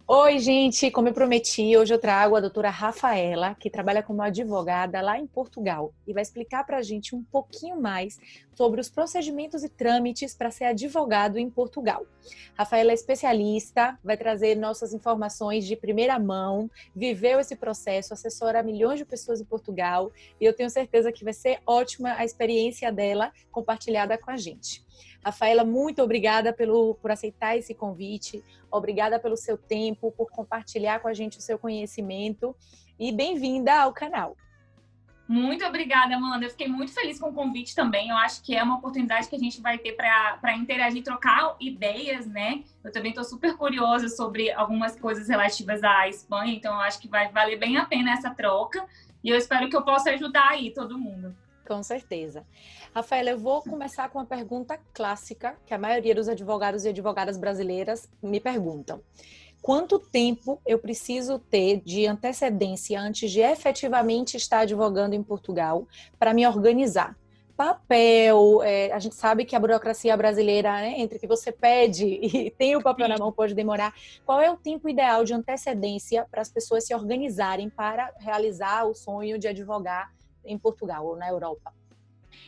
Oi, gente, como eu prometi, hoje eu trago a doutora Rafaela, que trabalha como advogada lá em Portugal e vai explicar para a gente um pouquinho mais sobre os procedimentos e trâmites para ser advogado em Portugal. Rafaela é especialista, vai trazer nossas informações de primeira mão, viveu esse processo, assessora milhões de pessoas em Portugal e eu tenho certeza que vai ser ótima a experiência dela compartilhada com a gente. Rafaela, muito obrigada por aceitar esse convite, obrigada pelo seu tempo, por compartilhar com a gente o seu conhecimento e bem-vinda ao canal. Muito obrigada, Amanda. Eu fiquei muito feliz com o convite também. Eu acho que é uma oportunidade que a gente vai ter para interagir, trocar ideias, né? Eu também estou super curiosa sobre algumas coisas relativas à Espanha, então eu acho que vai valer bem a pena essa troca e eu espero que eu possa ajudar aí todo mundo. Com certeza. Rafaela, eu vou começar com uma pergunta clássica que a maioria dos advogados e advogadas brasileiras me perguntam. Quanto tempo eu preciso ter de antecedência antes de efetivamente estar advogando em Portugal para me organizar? Papel, a gente sabe que a burocracia brasileira, né, entre que você pede e tem o papel na mão, pode demorar. Qual é o tempo ideal de antecedência para as pessoas se organizarem para realizar o sonho de advogar em Portugal ou na Europa?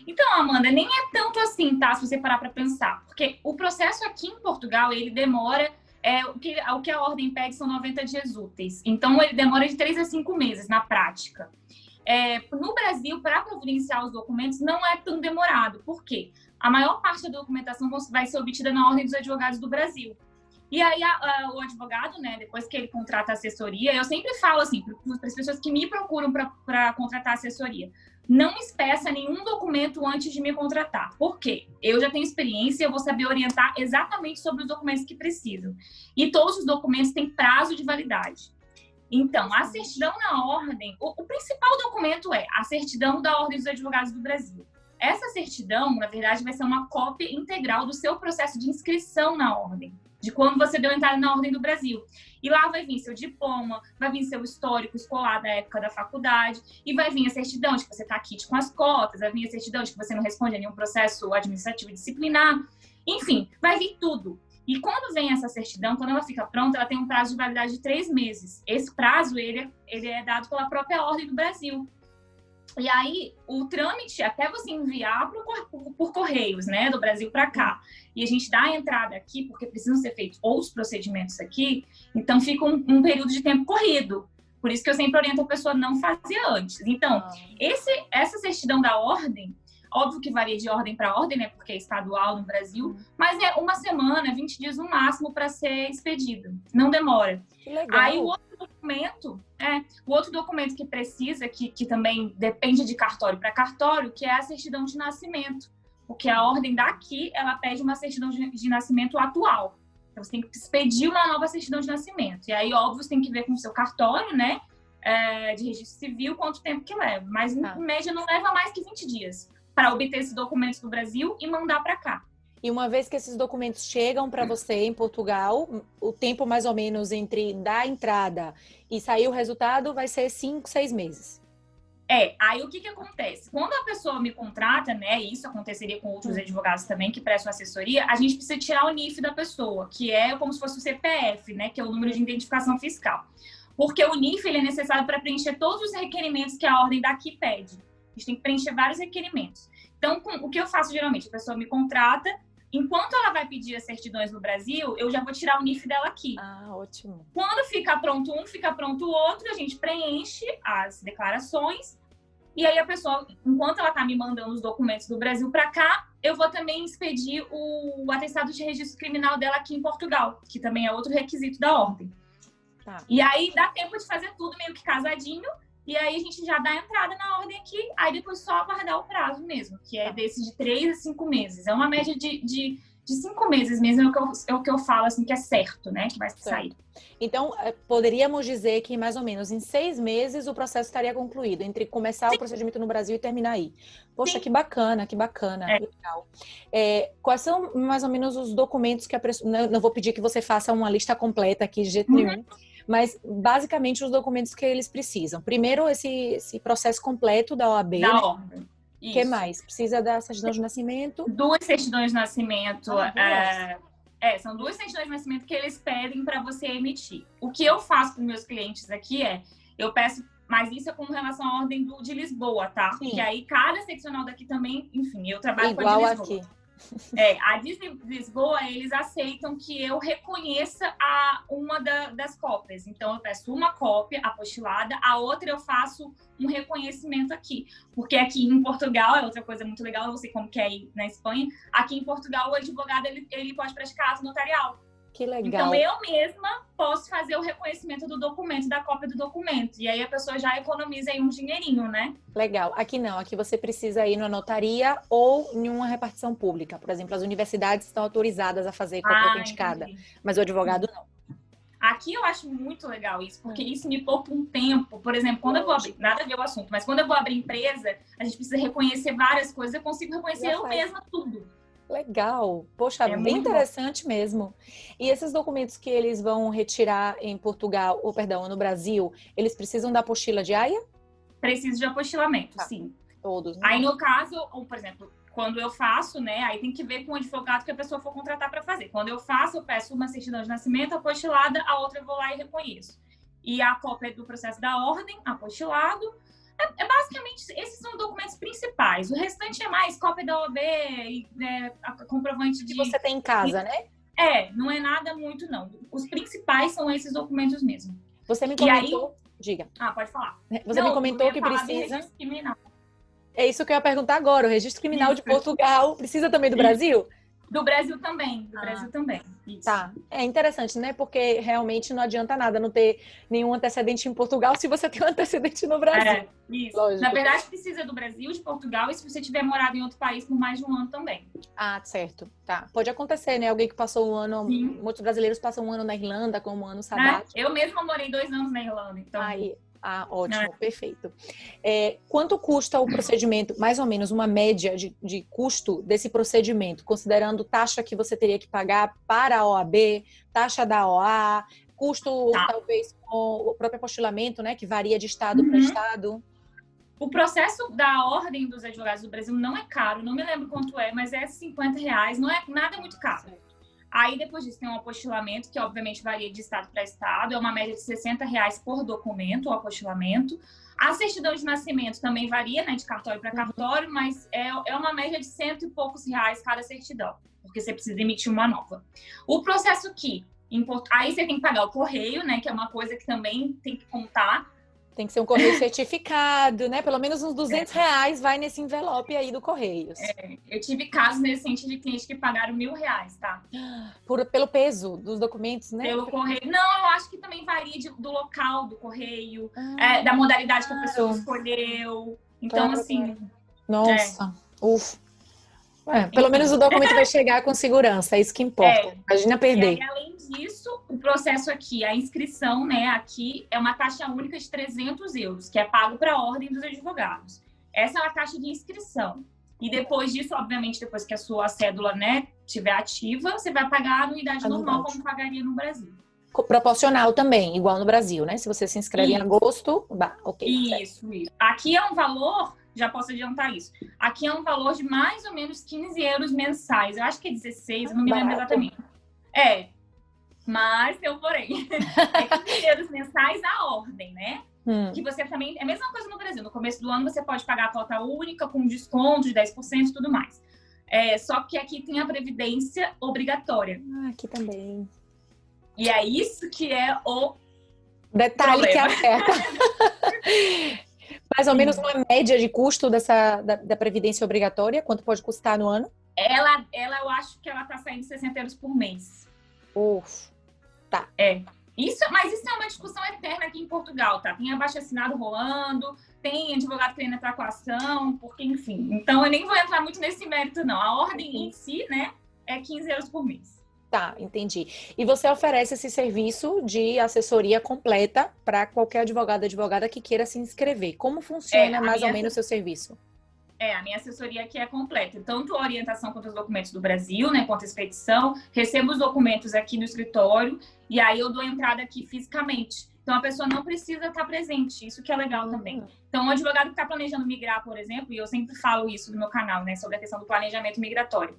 Então, Amanda, nem é tanto assim, tá? Se você parar para pensar. Porque o processo aqui em Portugal, ele demora... o que a ordem pede são 90 dias úteis. Então, ele demora de 3 a 5 meses na prática. No Brasil, para providenciar os documentos, não é tão demorado. Por quê? A maior parte da documentação vai ser obtida na Ordem dos Advogados do Brasil. E aí, o advogado, né, depois que ele contrata a assessoria, eu sempre falo assim, para as pessoas que me procuram para contratar assessoria, não espeça nenhum documento antes de me contratar. Por quê? Eu já tenho experiência e eu vou saber orientar exatamente sobre os documentos que precisam. E todos os documentos têm prazo de validade. Então, a certidão na ordem, o principal documento é a certidão da Ordem dos Advogados do Brasil. Essa certidão, na verdade, vai ser uma cópia integral do seu processo de inscrição na ordem, de quando você deu entrada na Ordem do Brasil. E lá vai vir seu diploma, vai vir seu histórico escolar da época da faculdade, e vai vir a certidão de que você está quite com as cotas, vai vir a certidão de que você não responde a nenhum processo administrativo disciplinar. Enfim, vai vir tudo. E quando vem essa certidão, quando ela fica pronta, ela tem um prazo de validade de 3 meses. Esse prazo, ele é dado pela própria Ordem do Brasil. E aí, o trâmite, até você enviar por correios, né, do Brasil para cá, e a gente dá a entrada aqui, porque precisam ser feitos outros procedimentos aqui, então fica um período de tempo corrido. Por isso que eu sempre oriento a pessoa a não fazer antes. Então, essa certidão da ordem, óbvio que varia de ordem para ordem, né, porque é estadual no Brasil, mas é uma semana, 20 dias no máximo para ser expedido. Não demora. Que legal. Aí, o outro documento que precisa, que também depende de cartório para cartório, que é a certidão de nascimento. Porque a ordem daqui, ela pede uma certidão de nascimento atual. Então, você tem que expedir uma nova certidão de nascimento. E aí, óbvio, você tem que ver com o seu cartório, né, de registro civil, quanto tempo que leva. Mas, em média, não leva mais que 20 dias para obter esses documentos do Brasil e mandar para cá. E uma vez que esses documentos chegam para você em Portugal, o tempo mais ou menos entre dar a entrada e sair o resultado vai ser 5, 6 meses. Aí o que acontece? Quando a pessoa me contrata, né, e isso aconteceria com outros advogados também que prestam assessoria, a gente precisa tirar o NIF da pessoa, que é como se fosse o CPF, né, que é o número de identificação fiscal. Porque o NIF, ele é necessário para preencher todos os requerimentos que a ordem daqui pede. A gente tem que preencher vários requerimentos. Então, o que eu faço geralmente? A pessoa me contrata, enquanto ela vai pedir as certidões no Brasil, eu já vou tirar o NIF dela aqui. Ah, ótimo. Quando fica pronto um, fica pronto o outro, a gente preenche as declarações e aí a pessoa, enquanto ela tá me mandando os documentos do Brasil para cá, eu vou também expedir o atestado de registro criminal dela aqui em Portugal, que também é outro requisito da ordem. E aí dá tempo de fazer tudo meio que casadinho. E aí a gente já dá a entrada na ordem aqui, aí depois só aguardar o prazo mesmo, que é desse de 3 a 5 meses. É uma média de 5 meses mesmo, é o que eu falo, assim, que é certo, né, que vai sair. Então, poderíamos dizer que mais ou menos em 6 meses o processo estaria concluído, entre começar o procedimento no Brasil e terminar aí. Poxa, sim. Que bacana, legal. Quais são mais ou menos os documentos que a pessoa... Não vou pedir que você faça uma lista completa aqui de jeito nenhum. Mas, basicamente, os documentos que eles precisam. Primeiro, esse processo completo da OAB. Da ordem. O que mais? Precisa da certidão de nascimento? 2 certidões de nascimento. São 2 certidões de nascimento que eles pedem para você emitir. O que eu faço para os meus clientes aqui eu peço, mas isso é com relação à ordem de Lisboa, tá? Sim. Que aí cada seccional daqui também, enfim, eu trabalho igual com a de Lisboa. Aqui. A de Lisboa, eles aceitam que eu reconheça uma das cópias. Então, eu peço uma cópia apostilada, a outra eu faço um reconhecimento aqui. Porque aqui em Portugal, é outra coisa muito legal, eu não sei como que é aí na Espanha, aqui em Portugal o advogado ele pode praticar ato notarial. Que legal. Então, eu mesma posso fazer o reconhecimento do documento, da cópia do documento. E aí a pessoa já economiza aí um dinheirinho, né? Legal. Aqui não. Aqui você precisa ir na notaria ou em uma repartição pública. Por exemplo, as universidades estão autorizadas a fazer cópia autenticada, entendi. Mas o advogado não. Aqui eu acho muito legal isso, porque isso me poupa um tempo. Por exemplo, quando eu vou abrir, nada a ver o assunto, mas quando eu vou abrir empresa, a gente precisa reconhecer várias coisas. Eu consigo reconhecer eu mesma tudo. Legal. Poxa, bem interessante mesmo. E esses documentos que eles vão retirar em Portugal, ou perdão, no Brasil, eles precisam da apostila diária? Preciso de apostilamento, sim. Todos, né? Aí, no caso, ou, por exemplo, quando eu faço, né, aí tem que ver com o advogado que a pessoa for contratar para fazer. Quando eu faço, eu peço uma certidão de nascimento apostilada, a outra eu vou lá e reconheço. E a cópia do processo da ordem, apostilado. Basicamente, esses são os documentos principais. O restante é mais cópia da OAB, comprovante de... Que você tem em casa, né? Não é nada muito, não. Os principais são esses documentos mesmo. Você me comentou... Aí... Diga. Pode falar. Você me comentou que precisa... É isso que eu ia perguntar agora. O registro criminal de Portugal precisa também do Brasil? Do Brasil também. Do Brasil também. Isso. Tá. É interessante, né? Porque realmente não adianta nada não ter nenhum antecedente em Portugal se você tem um antecedente no Brasil. Isso. Lógico. Na verdade, precisa do Brasil, de Portugal, e se você tiver morado em outro país por mais de um ano também. Certo. Tá. Pode acontecer, né? Alguém que passou um ano... Sim. Muitos brasileiros passam um ano na Irlanda como um ano sabático. Eu mesma morei 2 anos na Irlanda, então... Ótimo, perfeito. Quanto custa o procedimento, mais ou menos uma média de custo desse procedimento, considerando taxa que você teria que pagar para a OAB, taxa da OA, custo talvez com o próprio apostilamento, né, que varia de estado para estado? O processo da Ordem dos Advogados do Brasil não é caro, não me lembro quanto é, mas é R$50, não é nada muito caro. Aí, depois disso, tem um apostilamento, que obviamente varia de estado para estado. É uma média de R$60 por documento, o apostilamento. A certidão de nascimento também varia, né, de cartório para cartório, mas é uma média de R$100 e poucos cada certidão, porque você precisa emitir uma nova. O processo aqui, aí você tem que pagar o correio, né, que é uma coisa que também tem que contar. Tem que ser um correio certificado, né? Pelo menos uns R$200 vai nesse envelope aí do Correios. Eu tive casos recentes de clientes que pagaram R$1.000, tá? Pelo peso dos documentos, né? Pelo correio. Não, eu acho que também varia do local do correio, da modalidade que a pessoa escolheu. Então, assim... Nossa, ufa. Pelo menos o documento vai chegar com segurança, é isso que importa. Imagina perder. E aí, além disso, o processo aqui, a inscrição, né, aqui é uma taxa única de €300, que é pago para a Ordem dos Advogados. Essa é a taxa de inscrição. E depois disso, obviamente, depois que a sua cédula, né, estiver ativa, você vai pagar a anuidade normal, como pagaria no Brasil. Proporcional também, igual no Brasil, né? Se você se inscreve em agosto, ok. Isso. Aqui é um valor... Já posso adiantar isso. Aqui é um valor de mais ou menos €15 mensais. Eu acho que é 16, eu não me lembro exatamente. Mas eu porém. É €15 mensais a ordem, né? Que você também... É a mesma coisa no Brasil. No começo do ano você pode pagar a cota única com desconto de 10% e tudo mais. Só que aqui tem a previdência obrigatória. Aqui também. E é isso que é o detalhe problema. Que aperta. Mais ou menos uma média de custo da previdência obrigatória? Quanto pode custar no ano? Ela eu acho que ela tá saindo €60 por mês. Tá. Mas isso é uma discussão eterna aqui em Portugal, tá? Tem abaixo-assinado rolando, tem advogado querendo entrar com a ação, porque, enfim. Então, eu nem vou entrar muito nesse mérito, não. A ordem em si, né, é €15 por mês. Tá, entendi. E você oferece esse serviço de assessoria completa para qualquer advogada que queira se inscrever. Como funciona mais ou menos o seu serviço? A minha assessoria aqui é completa. Tanto a orientação quanto os documentos do Brasil, né, quanto a expedição. Recebo os documentos aqui no escritório e aí eu dou entrada aqui fisicamente. Então, a pessoa não precisa estar presente. Isso que é legal também. Então, o advogado que está planejando migrar, por exemplo, e eu sempre falo isso no meu canal, né, sobre a questão do planejamento migratório.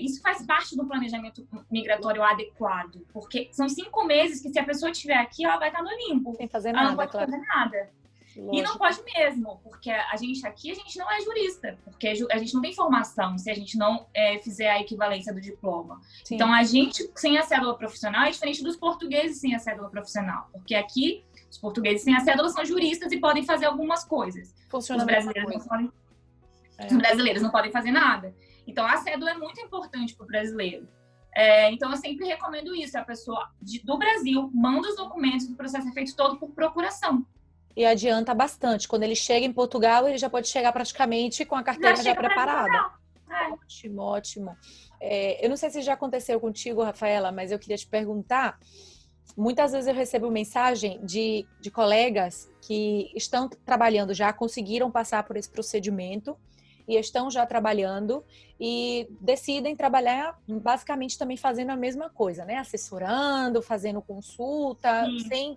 Isso faz parte do planejamento migratório adequado, porque são 5 meses que se a pessoa estiver aqui, ela vai estar no limbo. Sem fazer ela nada, não pode claro. fazer nada. Lógico. E não pode mesmo, porque a gente aqui, a gente não é jurista, porque a gente não tem formação se a gente não fizer a equivalência do diploma. Sim. Então, a gente sem a cédula profissional é diferente dos portugueses sem a cédula profissional, porque aqui os portugueses sem a cédula são juristas e podem fazer algumas coisas. Funciona Os brasileiros não podem fazer nada. Então, a cédula é muito importante para o brasileiro. Então, eu sempre recomendo isso. A pessoa do Brasil manda os documentos, o processo é feito todo por procuração. E adianta bastante. Quando ele chega em Portugal, ele já pode chegar praticamente com a carteira já preparada. Ótimo, ótimo. Eu não sei se já aconteceu contigo, Rafaela, mas eu queria te perguntar. Muitas vezes eu recebo mensagem de colegas que estão trabalhando já, conseguiram passar por esse procedimento e estão já trabalhando e decidem trabalhar basicamente também fazendo a mesma coisa, né? Assessorando, fazendo consulta,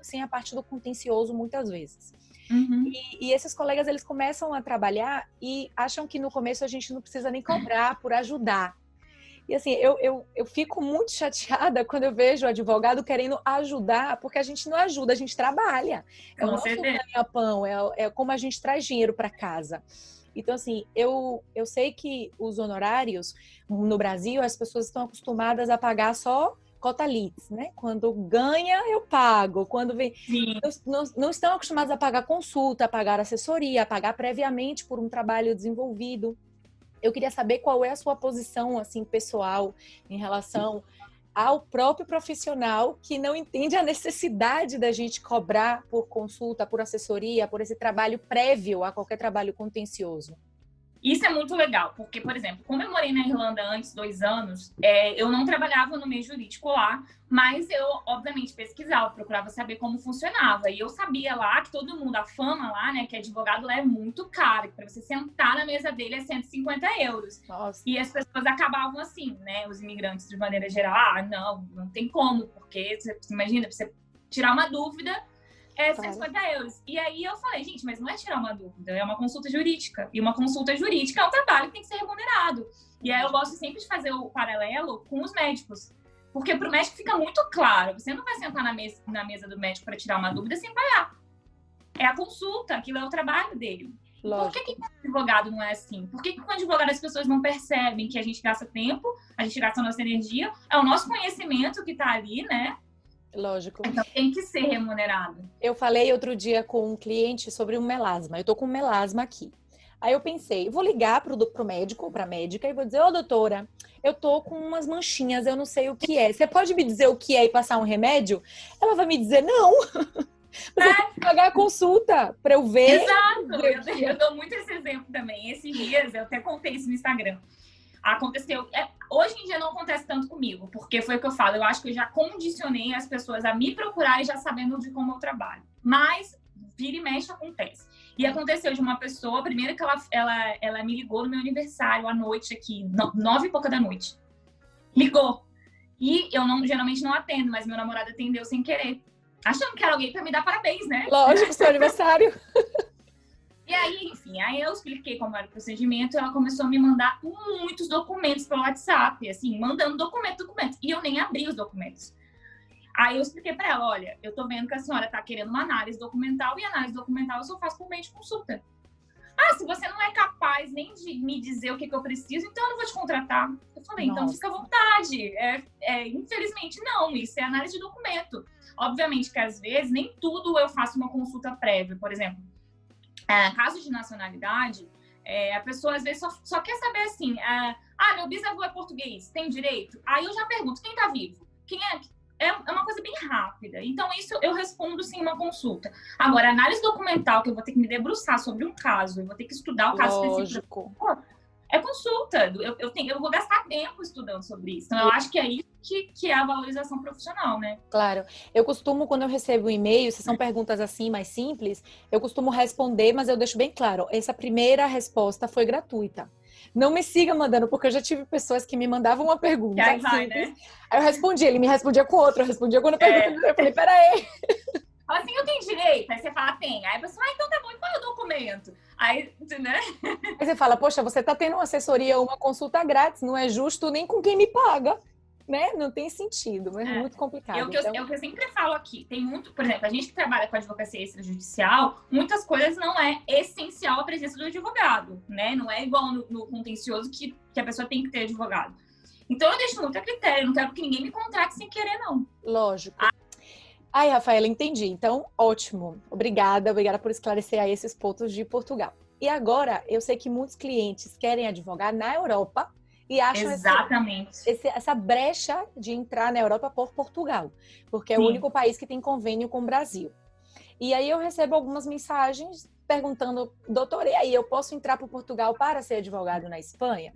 sem a parte do contencioso muitas vezes. Uhum. E esses colegas, eles começam a trabalhar e acham que no começo a gente não precisa nem cobrar por ajudar. E assim, eu fico muito chateada quando eu vejo o advogado querendo ajudar, porque a gente não ajuda, a gente trabalha. É o nosso ganha-pão, é como a gente traz dinheiro para casa. Então, assim, eu sei que os honorários no Brasil, as pessoas estão acostumadas a pagar só cota litis, né? Quando ganha, eu pago. Quando vem... Não estão acostumados a pagar consulta, a pagar assessoria, a pagar previamente por um trabalho desenvolvido. Eu queria saber qual é a sua posição, assim, pessoal, em relação ao próprio profissional que não entende a necessidade da gente cobrar por consulta, por assessoria, por esse trabalho prévio a qualquer trabalho contencioso. Isso é muito legal, porque, por exemplo, como eu morei na Irlanda antes, 2 anos, eu não trabalhava no meio jurídico lá, mas eu, obviamente, pesquisava, procurava saber como funcionava. E eu sabia lá que todo mundo, a fama lá, né, que advogado lá é muito caro, que para você sentar na mesa dele é 150 euros. Nossa. E as pessoas acabavam assim, né, os imigrantes de maneira geral, não tem como, porque você imagina, pra você tirar uma dúvida, 150 euros. E aí eu falei, gente, mas não é tirar uma dúvida, é uma consulta jurídica. E uma consulta jurídica é um trabalho que tem que ser remunerado. E aí eu gosto sempre de fazer o paralelo com os médicos. Porque para o médico fica muito claro, você não vai sentar na mesa do médico para tirar uma dúvida sem pagar. É a consulta, aquilo é o trabalho dele. Lógico. Por que com o advogado não é assim? Por que com o advogado as pessoas não percebem que a gente gasta tempo, a gente gasta a nossa energia, é o nosso conhecimento que está ali, né? Lógico. Então tem que ser remunerado. Eu falei outro dia com um cliente sobre um melasma. Eu tô com um melasma aqui. Aí eu pensei, vou ligar pro médico, pra médica, e vou dizer, doutora, eu tô com umas manchinhas, eu não sei o que é. Você pode me dizer o que é e passar um remédio? Ela vai me dizer, não. Você tem que pagar a consulta pra eu ver. Exato. Eu dou muito esse exemplo também. Esses dias, eu até contei isso no Instagram. Aconteceu, hoje em dia não acontece tanto comigo, porque foi o que eu falo, eu acho que eu já condicionei as pessoas a me procurarem já sabendo de como eu trabalho, mas vira e mexe acontece. E aconteceu de uma pessoa, primeiro que ela me ligou no meu aniversário à noite aqui, 9 e pouca da noite, ligou, e eu geralmente não atendo, mas meu namorado atendeu sem querer, achando que era alguém para me dar parabéns, né? Lógico, seu aniversário. E aí, enfim, aí eu expliquei como era o procedimento e ela começou a me mandar muitos documentos pelo WhatsApp, assim, mandando documento. E eu nem abri os documentos. Aí eu expliquei pra ela, olha, eu tô vendo que a senhora tá querendo uma análise documental e análise documental eu só faço por meio de consulta. Ah, se você não é capaz nem de me dizer o que eu preciso, então eu não vou te contratar. Eu falei, então fica à vontade. Infelizmente, não, isso é análise de documento. Obviamente que às vezes nem tudo eu faço uma consulta prévia, por exemplo. Caso de nacionalidade, a pessoa às vezes só quer saber assim, meu bisavô é português, tem direito? Aí eu já pergunto, quem tá vivo? Quem é? É uma coisa bem rápida. Então isso eu respondo sim uma consulta. Agora, análise documental, que eu vou ter que me debruçar sobre um caso, eu vou ter que estudar o caso específico. É consulta. Eu vou gastar tempo estudando sobre isso. Então, eu acho que é isso que é a valorização profissional, né? Claro. Eu costumo, quando eu recebo um e-mail, se são perguntas assim, mais simples, eu costumo responder, mas eu deixo bem claro, essa primeira resposta foi gratuita. Não me siga mandando, porque eu já tive pessoas que me mandavam uma pergunta aí vai, simples, né? Aí eu respondia, ele me respondia com outra, eu respondia com outra pergunta, eu falei, peraí. Fala assim, eu tenho direito? Aí você fala, tem. Aí a pessoa, então tá bom, e qual é o documento? Aí, né? Aí você fala, poxa, você tá tendo uma assessoria, uma consulta grátis, não é justo nem com quem me paga, né? Não tem sentido, é muito É complicado. o que é o que eu sempre falo aqui. Tem muito, por exemplo, a gente que trabalha com advocacia extrajudicial, muitas coisas não é essencial a presença do advogado, né? Não é igual no contencioso que a pessoa tem que ter advogado. Então eu deixo muito a critério, não quero que ninguém me contrate sem querer, não. Lógico. Ai, Rafaela, entendi. Então, ótimo. Obrigada por esclarecer aí esses pontos de Portugal. E agora, eu sei que muitos clientes querem advogar na Europa e acham Exatamente. essa brecha de entrar na Europa por Portugal, porque é o único país que tem convênio com o Brasil. E aí eu recebo algumas mensagens perguntando, doutor, e aí, eu posso entrar para Portugal para ser advogado na Espanha?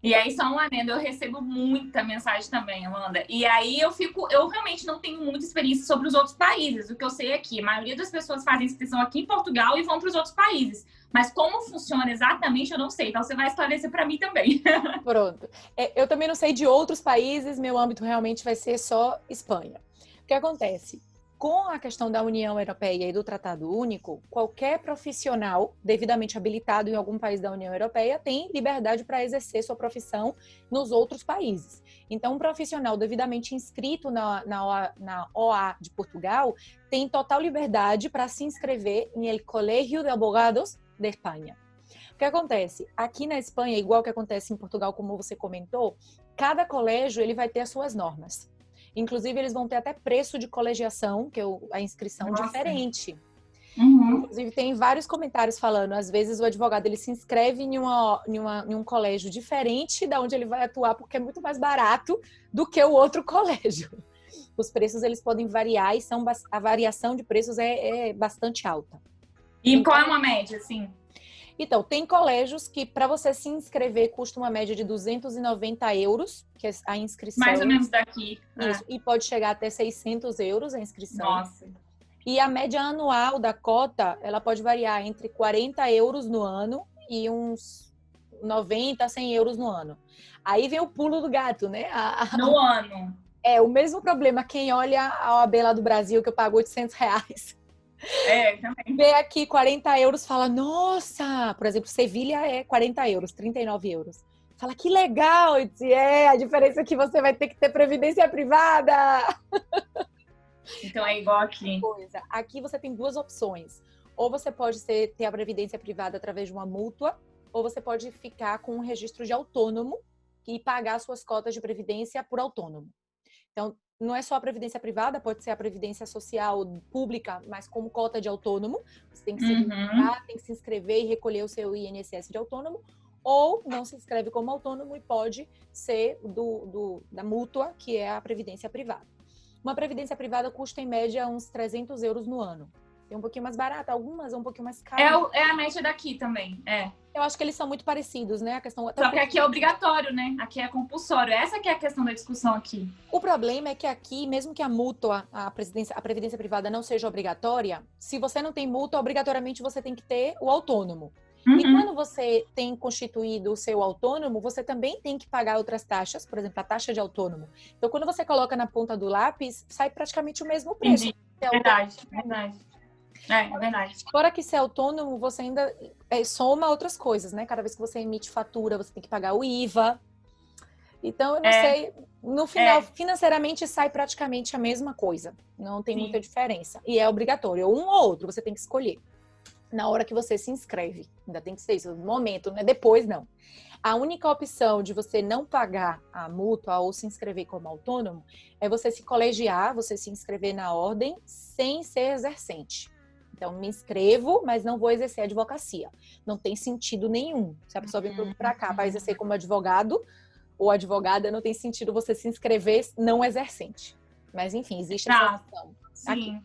E aí, só um adendo, eu recebo muita mensagem também, Amanda. E aí eu realmente não tenho muita experiência sobre os outros países. O que eu sei aqui, a maioria das pessoas fazem inscrição aqui em Portugal e vão para os outros países. Mas como funciona exatamente, eu não sei. Então, você vai esclarecer para mim também. Pronto. Eu também não sei de outros países, meu âmbito realmente vai ser só Espanha. O que acontece? Com a questão da União Europeia e do Tratado Único, qualquer profissional devidamente habilitado em algum país da União Europeia tem liberdade para exercer sua profissão nos outros países. Então, um profissional devidamente inscrito na OA de Portugal tem total liberdade para se inscrever em El Colegio de Abogados de Espanha. O que acontece? Aqui na Espanha, igual que acontece em Portugal, como você comentou, cada colégio ele vai ter as suas normas. Inclusive, eles vão ter até preço de colegiação, que é a inscrição diferente. Inclusive, tem vários comentários falando, às vezes o advogado ele se inscreve em um colégio diferente da onde ele vai atuar, porque é muito mais barato do que o outro colégio. Os preços eles podem variar e a variação de preços é bastante alta. E então, qual é uma média, assim? Então, tem colégios que, para você se inscrever, custa uma média de 290 euros, que é a inscrição. Mais ou menos daqui. Isso, e pode chegar até 600 euros a inscrição. Nossa. E a média anual da cota, ela pode variar entre 40 euros no ano e uns 90, 100 euros no ano. Aí vem o pulo do gato, né? No ano. É, o mesmo problema, quem olha a OAB lá do Brasil, que eu pago 800 reais. Também. Vê aqui 40 euros, fala, nossa! Por exemplo, Sevilha é 40 euros, 39 euros. Fala, que legal! Eu disse, a diferença é que você vai ter que ter previdência privada. Então é igual aqui. Aqui você tem duas opções. Ou você pode ter a previdência privada através de uma mútua, ou você pode ficar com um registro de autônomo e pagar suas cotas de previdência por autônomo. Então, não é só a previdência privada, pode ser a previdência social pública, mas como cota de autônomo. Você tem que tem que se inscrever e recolher o seu INSS de autônomo, ou não se inscreve como autônomo e pode ser da mútua, que é a previdência privada. Uma previdência privada custa, em média, uns 300 euros no ano. É um pouquinho mais barata, algumas é um pouquinho mais caro. É a média daqui também, Eu acho que eles são muito parecidos, né? A questão... Só que aqui é obrigatório, né? Aqui é compulsório. Essa que é a questão da discussão aqui. O problema é que aqui, mesmo que a mútua, a previdência privada não seja obrigatória, se você não tem mútua, obrigatoriamente você tem que ter o autônomo. E quando você tem constituído o seu autônomo, você também tem que pagar outras taxas, por exemplo, a taxa de autônomo. Então, quando você coloca na ponta do lápis, sai praticamente o mesmo preço. Entendi. Verdade. É verdade. Fora que ser autônomo, você ainda soma outras coisas, né? Cada vez que você emite fatura, você tem que pagar o IVA. Então, eu não sei, no final, financeiramente sai praticamente a mesma coisa. Não tem muita diferença. E é obrigatório, um ou outro, você tem que escolher. Na hora que você se inscreve. Ainda tem que ser isso, no momento, né? Depois, não. A única opção de você não pagar a mútua ou se inscrever como autônomo é você se colegiar, você se inscrever na ordem sem ser exercente. Então, me inscrevo, mas não vou exercer advocacia. Não tem sentido nenhum. Se a pessoa vir para cá para exercer como advogado ou advogada, não tem sentido você se inscrever não exercente. Mas, enfim, existe essa opção. Sim.